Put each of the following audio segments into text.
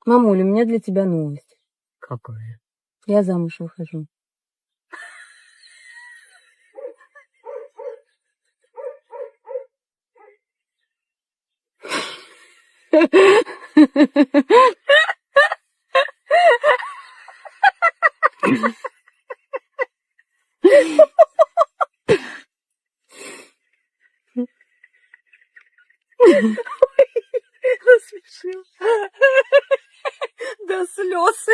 Мамуль, у меня для тебя новость. Какая? Я замуж выхожу. Рассмешил. До слез.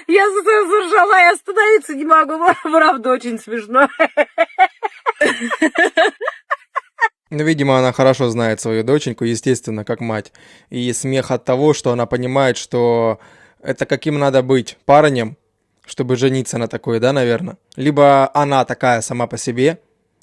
Я заржала, я остановиться не могу. Правда, очень смешно. Ну, видимо, она хорошо знает свою доченьку, естественно, как мать. И смех от того, что она понимает, что это каким надо быть парнем, чтобы жениться на такой, да, наверное. Либо она такая сама по себе,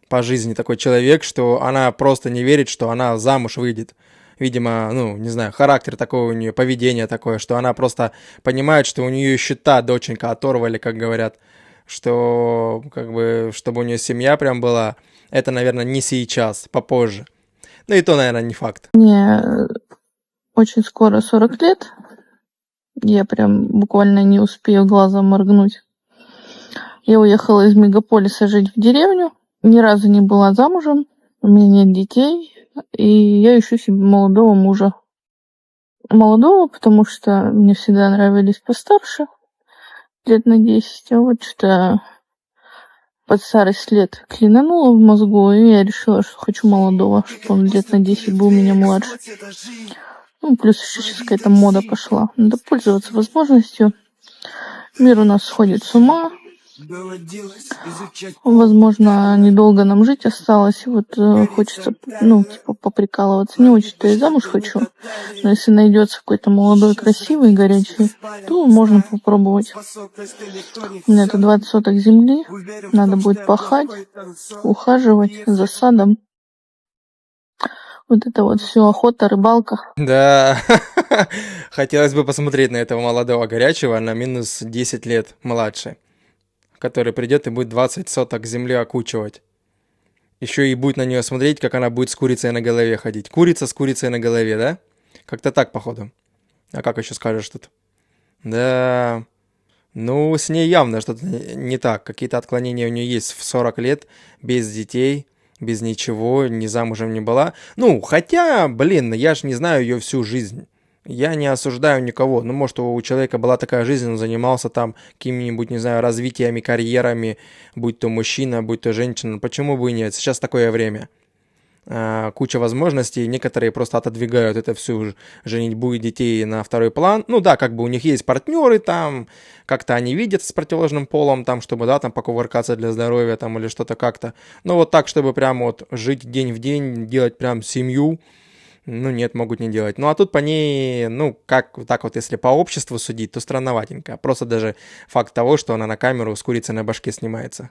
по жизни такой человек, что она просто не верит, что она замуж выйдет. Видимо, ну, не знаю, характер такой у нее, поведение такое, что она просто понимает, что у нее счета доченька оторвали, как говорят, что, как бы, чтобы у нее семья прям была, это, наверное, не сейчас, попозже. Ну и то, наверное, не факт. Мне очень скоро 40 лет. Я прям буквально не успею глазом моргнуть. Я уехала из мегаполиса жить в деревню. Ни разу не была замужем. У меня нет детей. И я ищу себе молодого мужа. Молодого, потому что мне всегда нравились постарше. Лет на 10. А вот что под старость лет клинануло в мозгу. И я решила, что хочу молодого. Чтобы он лет на 10 был меня младше. Ну, плюс еще сейчас какая-то мода пошла. Надо пользоваться возможностью. Мир у нас сходит с ума. Возможно, недолго нам жить осталось. И вот хочется, ну, типа, поприкалываться. Не очень-то и замуж хочу. Но если найдется какой-то молодой, красивый, горячий, то можно попробовать. У меня тут 20 соток земли. Надо будет пахать, ухаживать за садом. Вот это вот все охота, рыбалка. Да, хотелось бы посмотреть на этого молодого горячего на минус 10 лет младше, который придет и будет 20 соток земли окучивать. Еще и будет на нее смотреть, как она будет с курицей на голове ходить. Курица с курицей на голове, да? Как-то так, походу. А как еще скажешь тут? Да, ну, с ней явно что-то не так. Какие-то отклонения у нее есть в 40 лет, без детей, без ничего, ни замужем не была. Ну, хотя, блин, я ж не знаю ее всю жизнь. Я не осуждаю никого. Ну, может, у человека была такая жизнь, он занимался там какими-нибудь, не знаю, развитиями, карьерами, будь то мужчина, будь то женщина. Почему бы и нет? Сейчас такое время. Куча возможностей, некоторые просто отодвигают это всю женитьбу и детей на второй план. Ну да, как бы у них есть партнеры там, как-то они видят с противоположным полом, там, чтобы, да, там, покувыркаться для здоровья, там, или что-то как-то. Но вот так, чтобы прям вот жить день в день, делать прям семью, ну нет, могут не делать. Ну а тут по ней, ну как так вот, если по обществу судить, то странноватенько. Просто даже факт того, что она на камеру с курицей на башке снимается.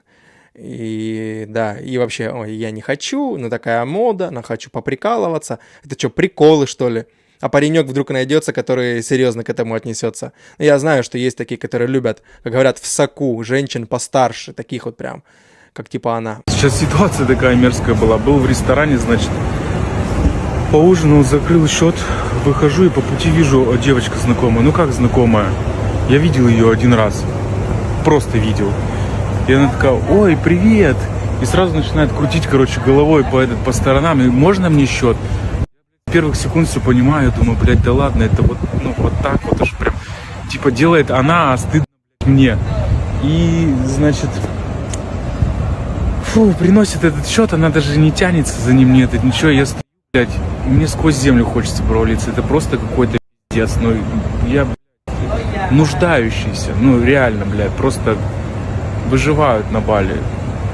И да, и вообще, ой, я не хочу, ну такая мода, но хочу поприкалываться. Это что, приколы, что ли? А паренек вдруг найдется, который серьезно к этому отнесется. Ну, я знаю, что есть такие, которые любят, как говорят, в соку женщин постарше, таких вот прям, как типа она. Сейчас ситуация такая мерзкая была. Был в ресторане, значит, поужинал, закрыл счет, выхожу и по пути вижу девочка знакомая. Ну как знакомая? Я видел ее один раз. Просто видел. И она такая: ой, привет. И сразу начинает крутить, короче, головой по сторонам. И можно мне счет? С первых секунд все понимаю. Думаю, блядь, да ладно, это вот, ну, вот так вот уж прям. Типа делает она, а стыдно, блядь, мне. И, значит, приносит этот счет, она даже не тянется за ним, нет, ничего. Я стою, блядь, мне сквозь землю хочется провалиться. Это просто какой-то пиздец. Ну, я, блядь, нуждающийся. Ну, реально, блядь, просто выживают на Бали.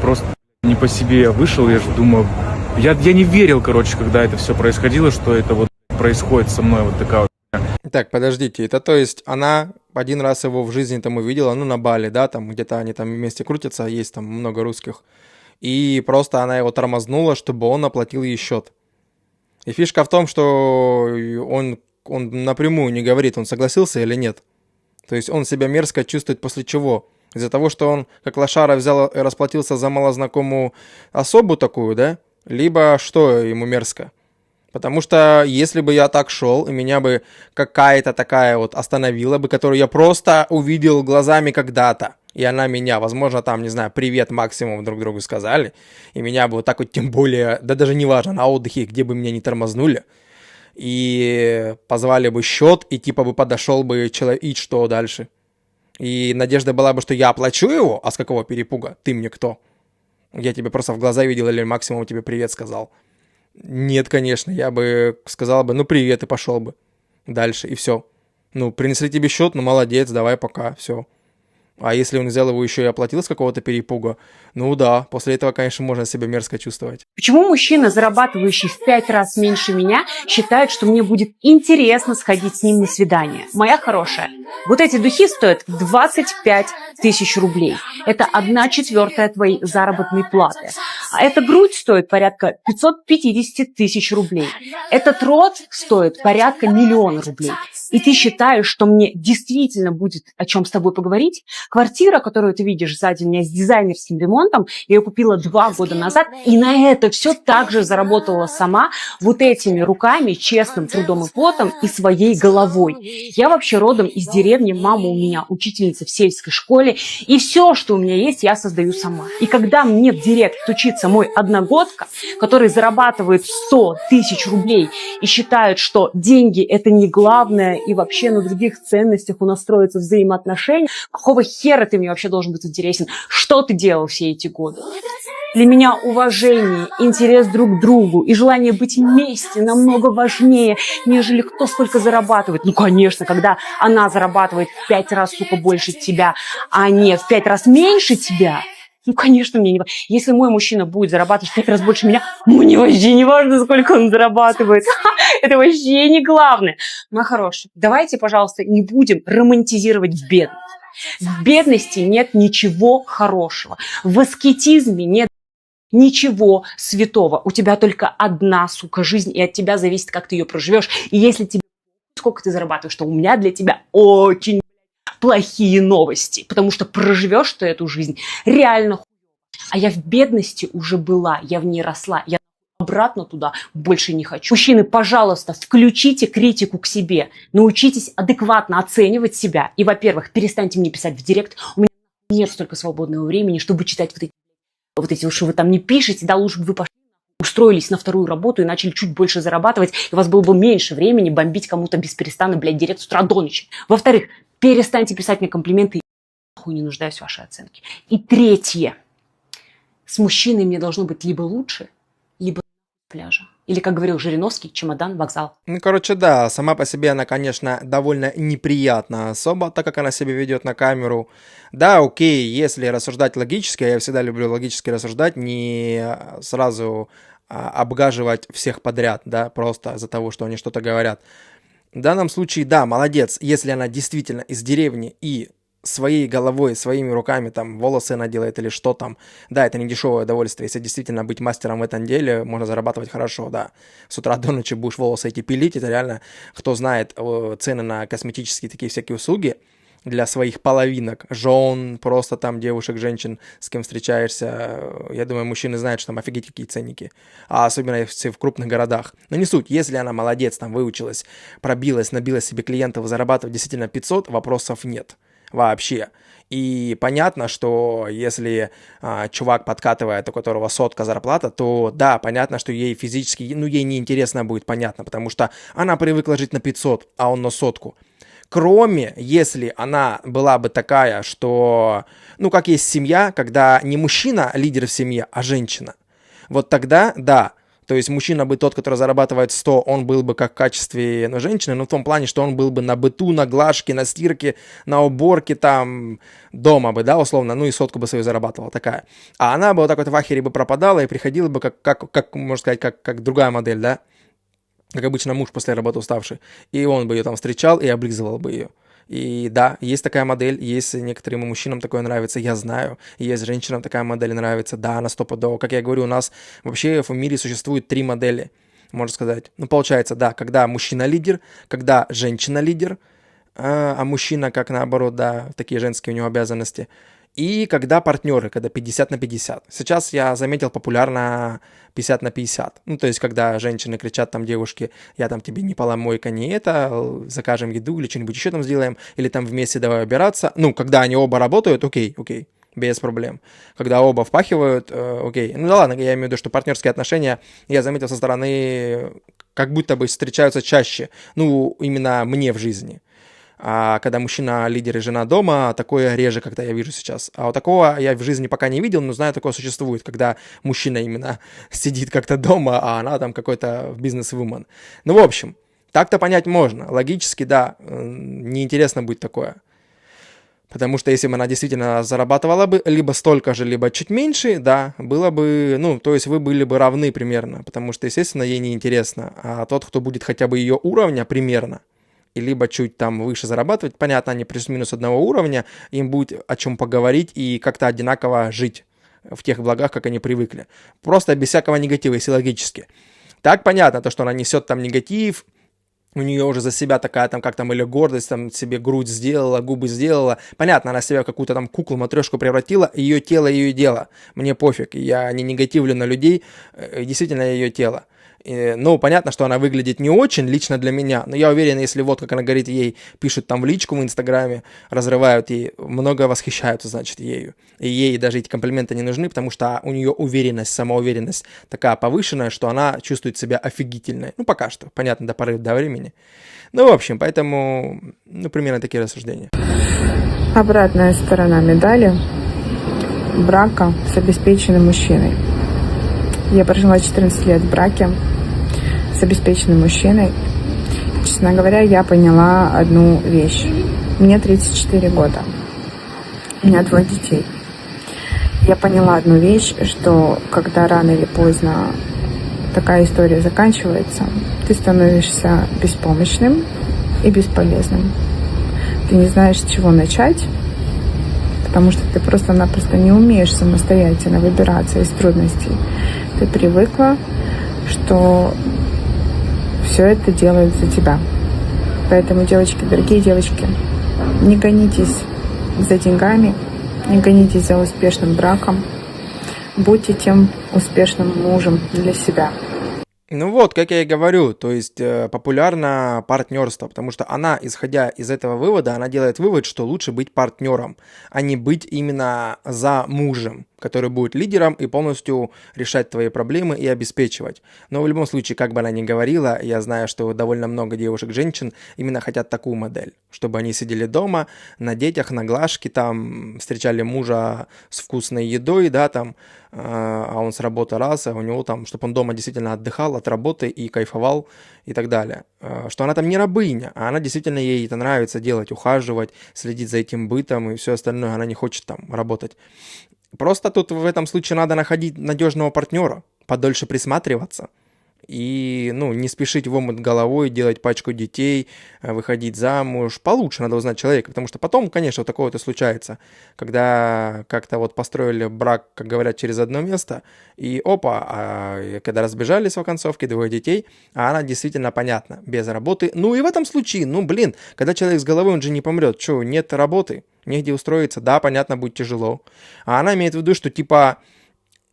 Просто не по себе я вышел, я же думаю... Я не верил, короче, когда это все происходило, что это вот происходит со мной, вот такая вот. Так, подождите, это то есть она один раз его в жизни там увидела, ну на Бали, да, там где-то они там вместе крутятся, есть там много русских, и просто она его тормознула, чтобы он оплатил ей счет. И фишка в том, что он напрямую не говорит, он согласился или нет. То есть он себя мерзко чувствует после чего? Из-за того, что он, как лошара, взял и расплатился за малознакомую особу такую, да? Либо что ему мерзко? Потому что если бы я так шел, и меня бы какая-то такая вот остановила бы, которую я просто увидел глазами когда-то, и она меня, возможно, там, не знаю, привет максимум друг другу сказали, и меня бы вот так вот, тем более, да даже не важно, на отдыхе, где бы меня не тормознули, и позвали бы счет, и типа бы подошел бы человек, и что дальше? И надежда была бы, что я оплачу его, а с какого перепуга? Ты мне кто? Я тебе просто в глаза видел или максимум тебе привет сказал. Нет, конечно, я бы сказал бы, ну привет, и пошел бы дальше, и все. Ну, принесли тебе счет, ну молодец, давай пока, все. А если он взял его еще и оплатил с какого-то перепуга, ну да, после этого, конечно, можно себя мерзко чувствовать. Почему мужчина, зарабатывающий в 5 раз меньше меня, считает, что мне будет интересно сходить с ним на свидание? Моя хорошая, вот эти духи стоят 25 тысяч рублей. Это 1/4 твоей заработной платы. А эта грудь стоит порядка 550 тысяч рублей. Этот рот стоит порядка 1 000 000 рублей. И ты считаешь, что мне действительно будет о чем с тобой поговорить? Квартира, которую ты видишь сзади меня с дизайнерским ремонтом, я ее купила 2 года назад, и на это все также заработала сама вот этими руками, честным трудом и потом и своей головой. Я вообще родом из деревни, мама у меня учительница в сельской школе, и все, что у меня есть, я создаю сама. И когда мне в директ стучится мой одногодка, который зарабатывает 100 тысяч рублей и считает, что деньги это не главное, и вообще на других ценностях у нас строятся взаимоотношения, какого хера ты мне вообще должен быть интересен? Что ты делал все эти годы? Для меня уважение, интерес друг к другу и желание быть вместе намного важнее, нежели кто сколько зарабатывает. Ну, конечно, когда она зарабатывает в 5 раз, сука, больше тебя, а не в 5 раз меньше тебя, ну, конечно, мне не важно. Если мой мужчина будет зарабатывать в 5 раз больше меня, мне вообще не важно, сколько он зарабатывает. Это вообще не главное. Моя хорошая, давайте, пожалуйста, не будем романтизировать бедность. В бедности нет ничего хорошего. В аскетизме нет ничего святого. У тебя только одна, сука, жизнь, и от тебя зависит, как ты ее проживешь. И если тебе сколько ты зарабатываешь, то у меня для тебя очень плохие новости, потому что проживешь ты эту жизнь реально хуёво. А я в бедности уже была, я в ней росла, я обратно туда больше не хочу. Мужчины, пожалуйста, включите критику к себе, научитесь адекватно оценивать себя. И, во-первых, перестаньте мне писать в директ, у меня нет столько свободного времени, чтобы читать вот эти, что вы там не пишете, да, лучше бы вы пошли, устроились на вторую работу и начали чуть больше зарабатывать, и у вас было бы меньше времени бомбить кому-то без перестану, блядь, директ с утра до ночи. Во-вторых, перестаньте писать мне комплименты, я нахуй не нуждаюсь в вашей оценке. И третье, с мужчиной мне должно быть либо лучше, либо пляжа. Или, как говорил Жириновский, чемодан, вокзал. Ну, короче, да, сама по себе она, конечно, довольно неприятна особо, так как она себя ведет на камеру. Да, окей, если рассуждать логически, я всегда люблю логически рассуждать, не сразу обгаживать всех подряд, да, просто из-за того, что они что-то говорят. В данном случае, да, молодец, если она действительно из деревни и своей головой, своими руками там волосы она делает или что там. Да, это не дешевое удовольствие. Если действительно быть мастером в этом деле, можно зарабатывать хорошо, да. С утра до ночи будешь волосы эти пилить, это реально, кто знает цены на косметические такие всякие услуги для своих половинок, жен, просто там девушек, женщин, с кем встречаешься. Я думаю, мужчины знают, что там офигеть какие ценники. А особенно если в крупных городах. Но не суть, если она молодец, там выучилась, пробилась, набила себе клиентов, зарабатывать действительно 500, вопросов нет. Вообще. И понятно, что если чувак подкатывает, у которого 100 зарплата, то да, понятно, что ей физически, ну, ей неинтересно будет, понятно, потому что она привыкла жить на 500, а он на 100. Кроме, если она была бы такая, что, ну, как есть семья, когда не мужчина лидер в семье, а женщина. Вот тогда, да. То есть мужчина бы тот, который зарабатывает 100, он был бы как в качестве женщины, но в том плане, что он был бы на быту, на глажке, на стирке, на уборке там дома бы, да, условно, ну и 100 бы свою зарабатывала такая. А она бы вот так вот в ахере бы пропадала и приходила бы как можно сказать, как другая модель, да, как обычно муж после работы уставший. И он бы ее там встречал и облизывал бы ее. И да, есть такая модель, есть некоторым мужчинам такое нравится, я знаю, есть женщинам такая модель нравится, да, на стопудово. Как я говорю, у нас вообще в мире существует 3 модели, можно сказать. Ну, получается, да, когда мужчина лидер, когда женщина лидер, а мужчина, как наоборот, да, такие женские у него обязанности. И когда партнеры, когда 50 на 50. Сейчас я заметил популярно 50 на 50. Ну, то есть, когда женщины кричат там девушке, я там тебе не поломойка, не это, закажем еду или что-нибудь еще там сделаем, или там вместе давай убираться. Ну, когда они оба работают, окей, без проблем. Когда оба впахивают, окей. Ну да ладно, я имею в виду, что партнерские отношения, я заметил со стороны, как будто бы встречаются чаще. Ну, именно мне в жизни. А когда мужчина лидер и жена дома, такое реже, когда я вижу сейчас. А вот такого я в жизни пока не видел, но знаю, такое существует, когда мужчина именно сидит как-то дома, а она там какой-то бизнес-вумен. Ну, в общем, так-то понять можно. Логически, да, неинтересно будет такое. Потому что если бы она действительно зарабатывала бы либо столько же, либо чуть меньше, да, было бы, ну, то есть вы были бы равны примерно. Потому что, естественно, ей неинтересно. А тот, кто будет хотя бы ее уровня примерно, и либо чуть там выше зарабатывать, понятно, они плюс-минус одного уровня, им будет о чем поговорить и как-то одинаково жить в тех благах, как они привыкли. Просто без всякого негатива, если логически. Так понятно, то, что она несет там негатив, у нее уже за себя такая там, как там, или гордость, там, себе грудь сделала, губы сделала. Понятно, она себя в какую-то там куклу, матрешку превратила, ее тело, ее дело. Мне пофиг, я не негативлю на людей, действительно ее тело. Ну, понятно, что она выглядит не очень, лично для меня, но я уверен, если вот, как она говорит, ей пишут там в личку в Инстаграме, разрывают ей, много восхищаются, значит, ею. И ей даже эти комплименты не нужны, потому что у нее уверенность, самоуверенность такая повышенная, что она чувствует себя офигительной. Ну, пока что, понятно, до поры до времени. Ну, в общем, поэтому, ну, примерно такие рассуждения. Обратная сторона медали брака с обеспеченным мужчиной. Я прожила 14 лет в браке с обеспеченным мужчиной. Честно говоря, я поняла одну вещь. Мне 34 года. У меня 2 детей. Я поняла одну вещь, что когда рано или поздно такая история заканчивается, ты становишься беспомощным и бесполезным. Ты не знаешь, с чего начать, потому что ты просто-напросто не умеешь самостоятельно выбираться из трудностей. Ты привыкла, что все это делают за тебя. Поэтому, девочки, дорогие девочки, не гонитесь за деньгами, не гонитесь за успешным браком. Будьте тем успешным мужем для себя. Ну вот, как я и говорю, то есть популярно партнерство, потому что она, исходя из этого вывода, она делает вывод, что лучше быть партнером, а не быть именно за мужем, который будет лидером и полностью решать твои проблемы и обеспечивать. Но в любом случае, как бы она ни говорила, я знаю, что довольно много девушек-женщин именно хотят такую модель, чтобы они сидели дома, на детях, на глажке, там, встречали мужа с вкусной едой, да, там, а он с работы раз, а у него там, чтобы он дома действительно отдыхал от работы и кайфовал и так далее. Что она там не рабыня, а она действительно, ей это нравится делать, ухаживать, следить за этим бытом и все остальное, она не хочет там работать. Просто тут в этом случае надо находить надежного партнера, подольше присматриваться и, ну, не спешить в омут головой, делать пачку детей, выходить замуж. Получше надо узнать человека, потому что потом, конечно, вот такое-то случается, когда как-то вот построили брак, как говорят, через одно место, и опа, когда разбежались в оконцовке, 2 детей, а она действительно, понятно, без работы. Ну и в этом случае, ну, блин, когда человек с головой, он же не помрет. Что, нет работы? Негде устроиться, да, понятно, будет тяжело. А она имеет в виду, что типа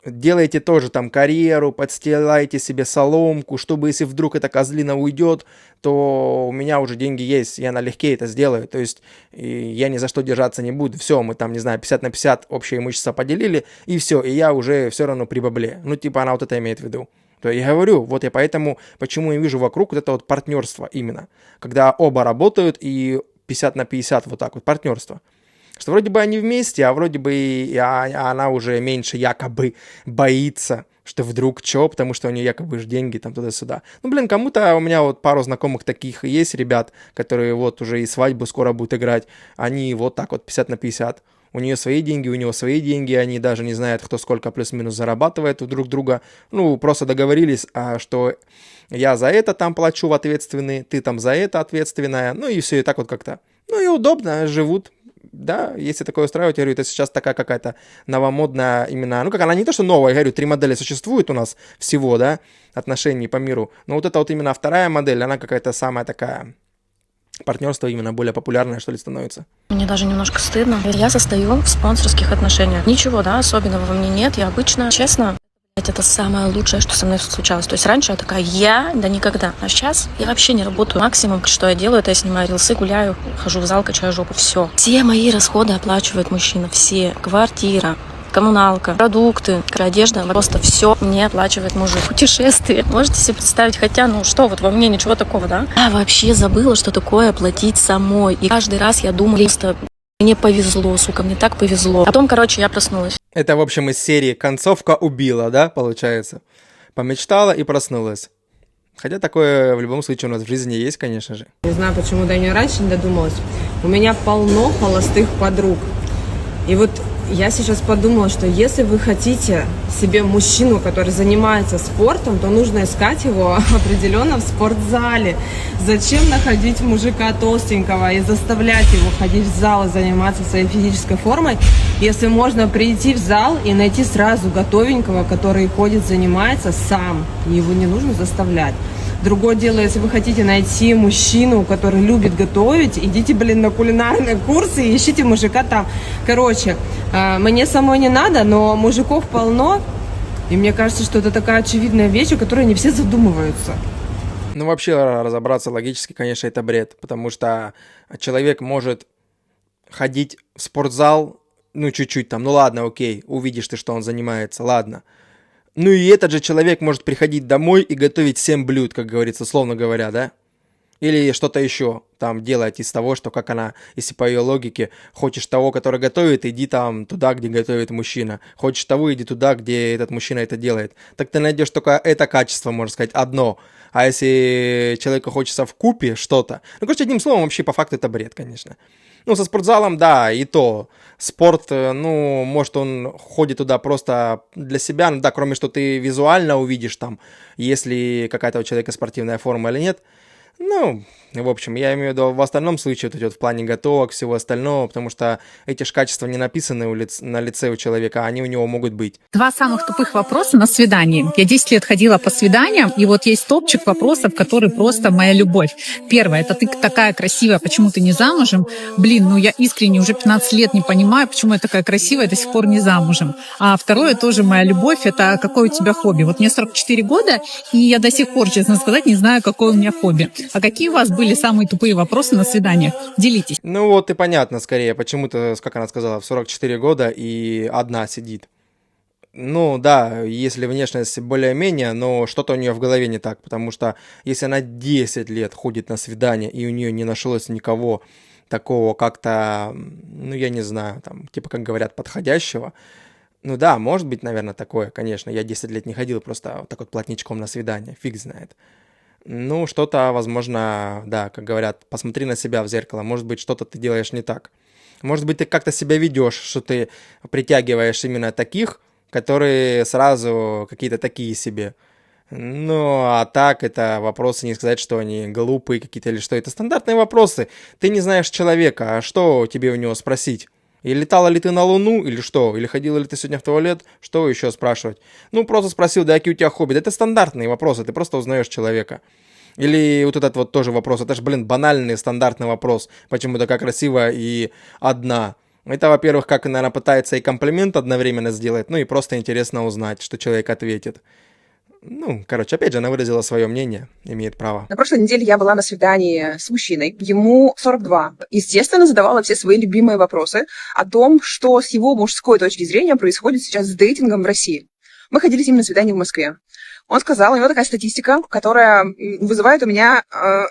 делайте тоже там карьеру, подстилайте себе соломку, чтобы если вдруг эта козлина уйдет, то у меня уже деньги есть, я налегке это сделаю, то есть я ни за что держаться не буду, все, мы там, не знаю, 50 на 50 общее имущество поделили, и все, и я уже все равно при бабле. Ну, типа она вот это имеет в виду. То я говорю, вот я поэтому, почему я вижу вокруг вот это вот партнерство именно, когда оба работают и 50 на 50 вот так вот, партнерство. Что вроде бы они вместе, а вроде бы она уже меньше якобы боится, что вдруг что, потому что у нее якобы же деньги там туда-сюда. Ну, блин, кому-то у меня вот пару знакомых таких есть ребят, которые вот уже и свадьбу скоро будут играть, они вот так вот 50 на 50. У нее свои деньги, у него свои деньги, они даже не знают, кто сколько плюс-минус зарабатывает у друг друга. Ну, просто договорились, что я за это там плачу ответственный, ты там за это ответственная, ну и все, и так вот как-то. Ну и удобно живут. Да, если такое устраивает, я говорю, это сейчас такая какая-то новомодная именно, ну как она не то, что новая, я говорю, 3 модели существует у нас всего, да, отношений по миру, но вот это вот именно вторая модель, она какая-то самая такая партнерство именно более популярное, что ли, становится. Мне даже немножко стыдно. Я состою в спонсорских отношениях. Ничего, да, особенного во мне нет. Я обычно, честно, это самое лучшее, что со мной случалось. То есть раньше я такая, да никогда. А сейчас я вообще не работаю. Максимум, что я делаю, это я снимаю рилсы, гуляю, хожу в зал, качаю жопу. Все. Все мои расходы оплачивает мужчина. Все. Квартира, коммуналка, продукты, одежда, просто все мне оплачивает мужик. Путешествия. Можете себе представить, хотя, вот во мне ничего такого, да? Я вообще забыла, что такое платить самой. И каждый раз я думаю, просто мне повезло, сука, мне так повезло. Потом, я проснулась. Это, в общем, из серии «Концовка убила», да, получается? Помечтала и проснулась. Хотя такое в любом случае у нас в жизни есть, конечно же. Не знаю, почему до нее раньше не додумалась. У меня полно холостых подруг. И вот я сейчас подумала, что если вы хотите себе мужчину, который занимается спортом, то нужно искать его определенно в спортзале. Зачем находить мужика толстенького и заставлять его ходить в зал и заниматься своей физической формой, если можно прийти в зал и найти сразу готовенького, который ходит, занимается сам, и его не нужно заставлять. Другое дело, если вы хотите найти мужчину, который любит готовить, идите, на кулинарные курсы и ищите мужика там. Мне самой не надо, но мужиков полно, и мне кажется, что это такая очевидная вещь, о которой не все задумываются. Вообще разобраться логически, конечно, это бред, потому что человек может ходить в спортзал, чуть-чуть там, ладно, окей, увидишь ты, что он занимается, ладно. И этот же человек может приходить домой и готовить 7 блюд, как говорится, условно говоря, да? Или что-то еще там делать из того, что, как она, если по ее логике, хочешь того, который готовит, иди там туда, где готовит мужчина. Хочешь того, иди туда, где этот мужчина это делает. Так ты найдешь только это качество, можно сказать, одно. А если человеку хочется вкупе что-то... одним словом, вообще по факту это бред, конечно. Со спортзалом, да, и то. Спорт, может, он ходит туда просто для себя, да, кроме что ты визуально увидишь там, если какая-то у человека спортивная форма или нет. В общем, я имею в виду в остальном случае, в плане готовок, всего остального, потому что эти же качества не написаны на лице у человека, а они у него могут быть. 2 самых тупых вопроса на свидании. Я 10 лет ходила по свиданиям, и вот есть топчик вопросов, которые просто моя любовь. Первое, это ты такая красивая, почему ты не замужем? Я искренне уже 15 лет не понимаю, почему я такая красивая, до сих пор не замужем. А второе, тоже моя любовь, это какое у тебя хобби? Вот мне 44 года, и я до сих пор, честно сказать, не знаю, какое у меня хобби. А какие у вас были самые тупые вопросы на свиданиях? Делитесь. И понятно скорее, почему-то, как она сказала, в 44 года и одна сидит. Да, если внешность более-менее, но что-то у нее в голове не так, потому что если она 10 лет ходит на свидание, и у нее не нашлось никого такого как-то, я не знаю, там, как говорят, подходящего, да, может быть, наверное, такое, конечно. Я 10 лет не ходил просто так плотничком на свидание, фиг знает. Что-то, возможно, да, как говорят, посмотри на себя в зеркало, может быть, что-то ты делаешь не так. Может быть, ты как-то себя ведешь, что ты притягиваешь именно таких, которые сразу какие-то такие себе. А так, это вопросы, не сказать, что они глупые какие-то или что. Это стандартные вопросы. Ты не знаешь человека, а что тебе у него спросить? И летала ли ты на Луну, или что? Или ходила ли ты сегодня в туалет? Что еще спрашивать? Просто спросил, да какие у тебя хобби? Да это стандартные вопросы, ты просто узнаешь человека. Или этот тоже вопрос, это же, банальный, стандартный вопрос. Почему такая красивая и одна? Это, во-первых, как, наверное, пытается и комплимент одновременно сделать, и просто интересно узнать, что человек ответит. Опять же, она выразила свое мнение, имеет право. На прошлой неделе я была на свидании с мужчиной, ему 42. Естественно, задавала все свои любимые вопросы о том, что с его мужской точки зрения происходит сейчас с дейтингом в России. Мы ходили с ним на свидание в Москве. Он сказал, у него такая статистика, которая вызывает у меня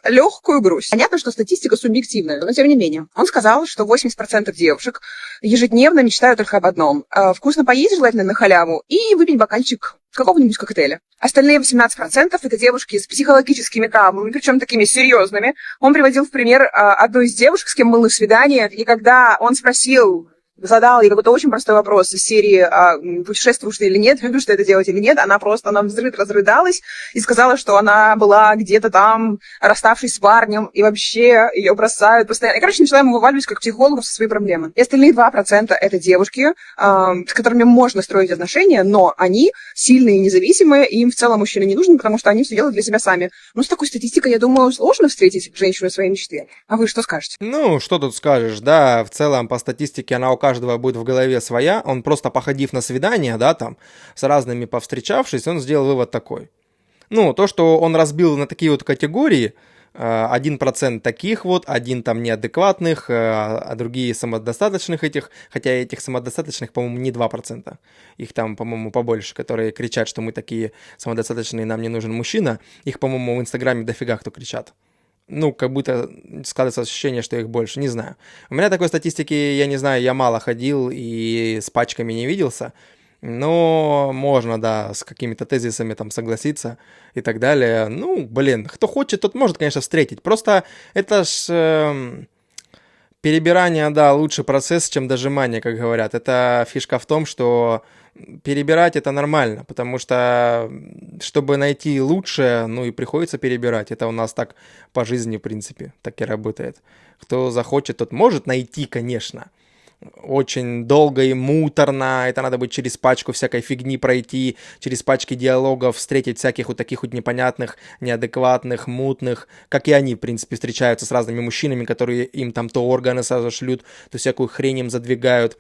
легкую грусть. Понятно, что статистика субъективная, но тем не менее. Он сказал, что 80% девушек ежедневно мечтают только об одном. Вкусно поесть, желательно на халяву, и выпить бокальчик какого-нибудь коктейля. Остальные 18% это девушки с психологическими травмами, причем такими серьезными. Он приводил в пример одну из девушек, с кем был на свидании, и когда он спросил, задал ей какой-то очень простой вопрос из серии «Путешествуешь ты или нет? Любишь ты это делать или нет?» Она разрыдалась и сказала, что она была где-то там, расставшись с парнем, и вообще ее бросают постоянно. И, короче, начала ему вываливать как психологу со свои проблемы. И остальные 2% — это девушки, с которыми можно строить отношения, но они сильные и независимые, и им в целом мужчина не нужен, потому что они все делают для себя сами. Ну, с такой статистикой, я думаю, сложно встретить женщину своей мечты. А вы что скажете? Ну, что тут скажешь, да, в целом по статистике она у каждого будет в голове своя, он просто походив на свидание, да, там, с разными повстречавшись, он сделал вывод такой. Ну, то, что он разбил на такие вот категории, 1% таких вот, 1 там неадекватных, а другие самодостаточных этих, хотя этих самодостаточных, по-моему, не 2%, их там, по-моему, побольше, которые кричат, что мы такие самодостаточные, нам не нужен мужчина, их, по-моему, в Инстаграме дофига кто кричат. Ну, как будто складывается ощущение, что их больше, не знаю. У меня такой статистики, я не знаю, я мало ходил и с пачками не виделся, но можно, да, с какими-то тезисами там согласиться и так далее. Ну, блин, кто хочет, тот может, конечно, встретить. Просто это ж перебирание, да, лучший процесс, чем дожимание, как говорят. Это фишка в том, что перебирать это нормально, потому что, чтобы найти лучшее, ну и приходится перебирать. Это у нас так по жизни, в принципе, так и работает. Кто захочет, тот может найти, конечно. Очень долго и муторно, это надо будет через пачку всякой фигни пройти, через пачки диалогов встретить всяких вот таких вот непонятных, неадекватных, мутных, как и они, в принципе, встречаются с разными мужчинами, которые им там то органы сразу шлют, то всякую хрень им задвигают.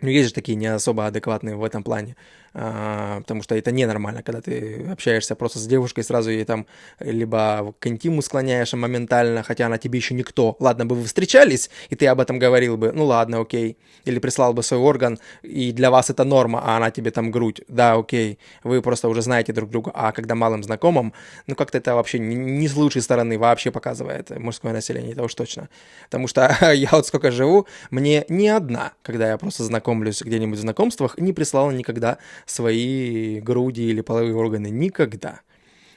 Ну, есть же такие не особо адекватные в этом плане, потому что это ненормально, когда ты общаешься просто с девушкой, сразу ей там либо к интиму склоняешь моментально, хотя она тебе еще никто. Ладно бы вы встречались, и ты об этом говорил бы, ну ладно, окей. Или прислал бы свой орган, и для вас это норма, а она тебе там грудь. Да, окей, вы просто уже знаете друг друга. А когда малым знакомым, ну как-то это вообще не с лучшей стороны вообще показывает мужское население, это уж точно. Потому что я вот сколько живу, мне ни одна, когда я просто знакомлюсь где-нибудь в знакомствах, не прислала никогда свои груди или половые органы. Никогда.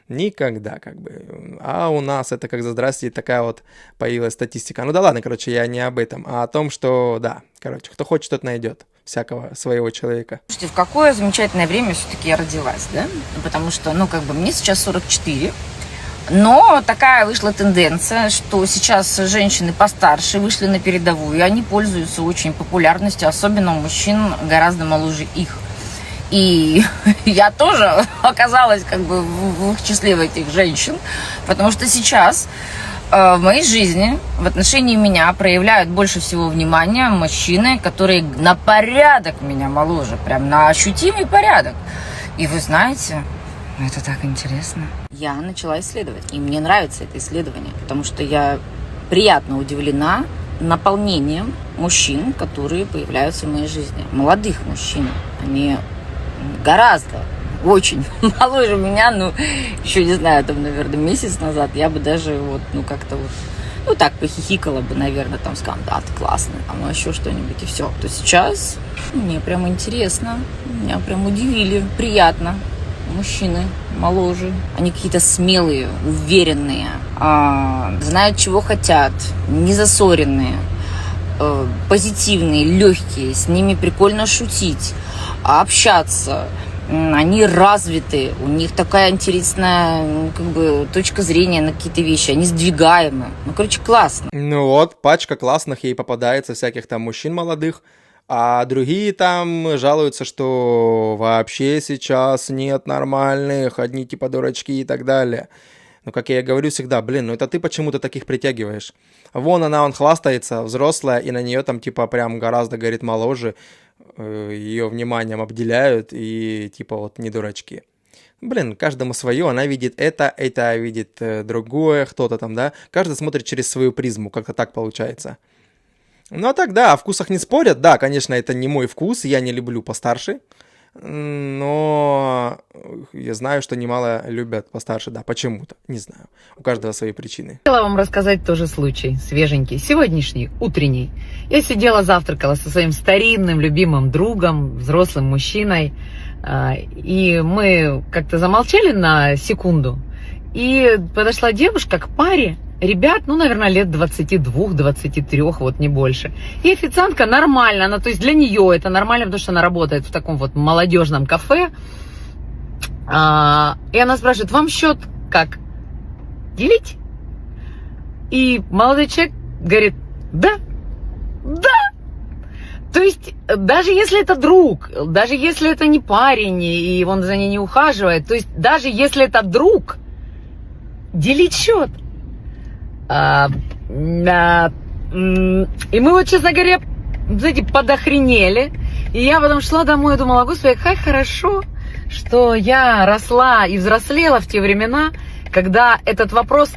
Никогда, как бы. А у нас это как за здрасте такая вот появилась статистика. Ну да ладно, короче, я не об этом, а о том, что, да, короче, кто хочет, тот найдет всякого своего человека. Слушайте, в какое замечательное время все-таки я родилась, да? Потому что, ну, как бы, мне сейчас 44, но такая вышла тенденция, что сейчас женщины постарше вышли на передовую, и они пользуются очень популярностью, особенно у мужчин гораздо моложе их. И я тоже оказалась как бы в их числе этих женщин, потому что сейчас в моей жизни в отношении меня проявляют больше всего внимания мужчины, которые на порядок меня моложе, прям на ощутимый порядок. И вы знаете, это так интересно. Я начала исследовать, и мне нравится это исследование, потому что я приятно удивлена наполнением мужчин, которые появляются в моей жизни. Молодых мужчин. Они гораздо, очень моложе меня, ну, еще не знаю, там, наверное, месяц назад я бы даже вот, ну, как-то вот, ну, так похихикала бы, наверное, там, сказала, да, ты классный, там, ну, еще что-нибудь, и все. То сейчас мне прям интересно, меня прям удивили, приятно. Мужчины моложе, они какие-то смелые, уверенные, знают, чего хотят, не засоренные, позитивные, легкие, с ними прикольно шутить, общаться. Они развиты, у них такая интересная, как бы, точка зрения на какие-то вещи, они сдвигаемые. Ну, короче, классно. Ну вот, пачка классных ей попадается, всяких там мужчин молодых, а другие там жалуются, что вообще сейчас нет нормальных, одни типа дурачки и так далее. Ну, как я и говорю всегда, блин, ну это ты почему-то таких притягиваешь. Вон он хвастается, взрослая, и на нее там типа прям гораздо, говорит, моложе, ее вниманием обделяют, и типа вот не дурачки. Блин, каждому свое, она видит это видит другое, кто-то там, да. Каждый смотрит через свою призму, как-то так получается. Ну а так, да, о вкусах не спорят. Да, конечно, это не мой вкус, я не люблю постарше. Но я знаю, что немало любят постарше, да, почему-то, не знаю. У каждого свои причины. Хотела вам рассказать тоже случай, свеженький, сегодняшний, утренний. Я сидела, завтракала со своим старинным, любимым другом, взрослым мужчиной. И мы как-то замолчали на секунду. И подошла девушка к паре ребят, ну, наверное, лет 22-23, вот не больше. И официантка нормально, она, то есть для нее это нормально, потому что она работает в таком вот молодежном кафе. И она спрашивает, вам счет как? Делить? И молодой человек говорит, да. То есть, даже если это друг, даже если это не парень, и он за ней не ухаживает, то есть, даже если это друг, делить счет. И мы вот, честно говоря, знаете, подохренели. И я потом шла домой и думала, господи, как хорошо, что я росла и взрослела в те времена, когда этот вопрос,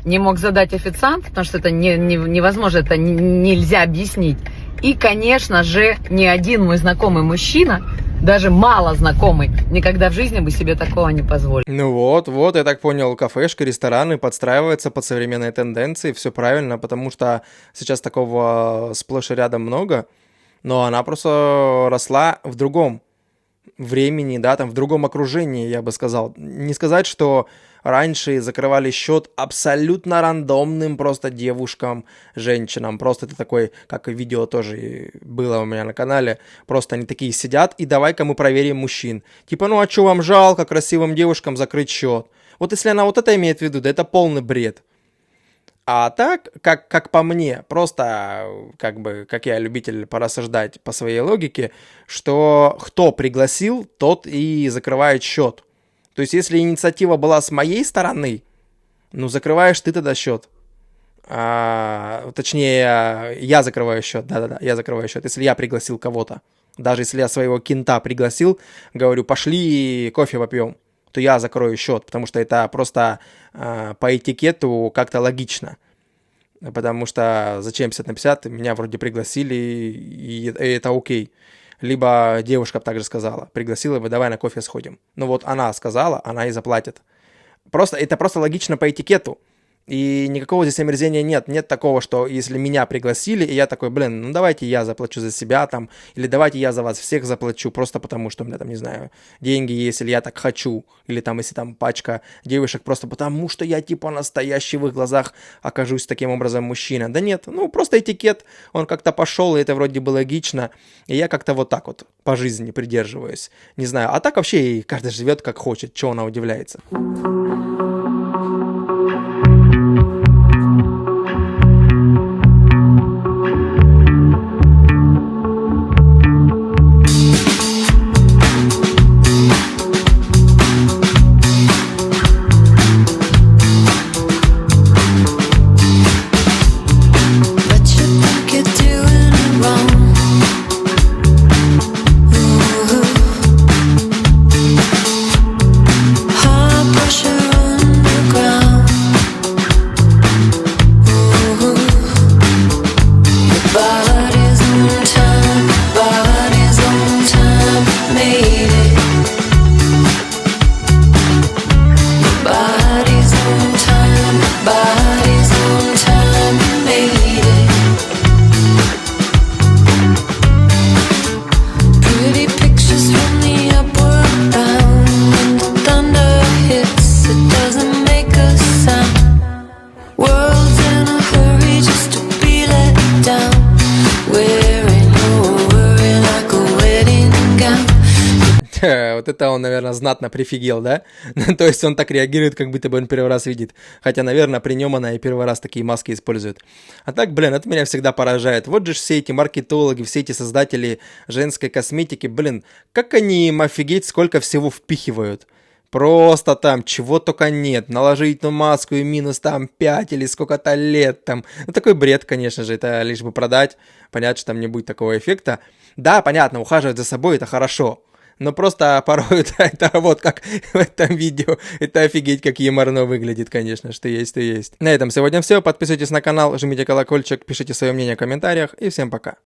не мог задать официант, потому что это невозможно, это нельзя объяснить. И, конечно же, ни один мой знакомый мужчина, даже мало знакомый, никогда в жизни бы себе такого не позволил. Ну вот, я так понял, кафешки, рестораны подстраиваются под современные тенденции, все правильно, потому что сейчас такого сплошь и рядом много, но она просто росла в другом времени, да, там в другом окружении, я бы сказал. Не сказать, что раньше закрывали счет абсолютно рандомным просто девушкам, женщинам. Просто это такой, как и видео тоже было у меня на канале, просто они такие сидят, и давай-ка мы проверим мужчин. Типа, ну а что вам жалко красивым девушкам закрыть счет? Вот если она вот это имеет в виду, да это полный бред. А так, как по мне, просто, как я любитель порассуждать по своей логике, что кто пригласил, тот и закрывает счет. То есть, если инициатива была с моей стороны, ну, закрываешь ты тогда счет. Точнее, я закрываю счет, да-да-да, я закрываю счет, если я пригласил кого-то. Даже если я своего кента пригласил, говорю, пошли кофе попьем, то я закрою счет, потому что это просто по этикету как-то логично. Потому что зачем 50 на 50, меня вроде пригласили, и это окей. Либо девушка также сказала, пригласила бы, давай на кофе сходим. Ну вот она сказала, она и заплатит. Это просто логично по этикету. И никакого здесь омерзения нет. Нет такого, что если меня пригласили, и я такой, ну давайте я заплачу за себя там, или давайте я за вас всех заплачу, просто потому что у меня там, не знаю, деньги есть, или я так хочу, или там, если там пачка девушек, просто потому что я типа настоящий в их глазах окажусь таким образом мужчина. Да нет, ну просто этикет, он как-то пошел, и это вроде бы логично, и я как-то вот так вот по жизни придерживаюсь. Не знаю, а так вообще каждый живет как хочет, чего она удивляется. Вот это он, наверное, знатно прифигел, да? То есть он так реагирует, как будто бы он первый раз видит. Хотя, наверное, при нем она и первый раз такие маски использует. А так, это меня всегда поражает. Вот же все эти маркетологи, все эти создатели женской косметики, как они им офигеть, сколько всего впихивают. Просто там чего только нет. Наложить маску и минус там 5 или сколько-то лет там. Ну, такой бред, конечно же, это лишь бы продать. Понятно, что там не будет такого эффекта. Да, понятно, ухаживать за собой это хорошо. Но просто порой это вот как в этом видео. Это офигеть, как юморно выглядит, конечно, что есть, то есть. На этом сегодня все. Подписывайтесь на канал, жмите колокольчик, пишите свое мнение в комментариях. И всем пока.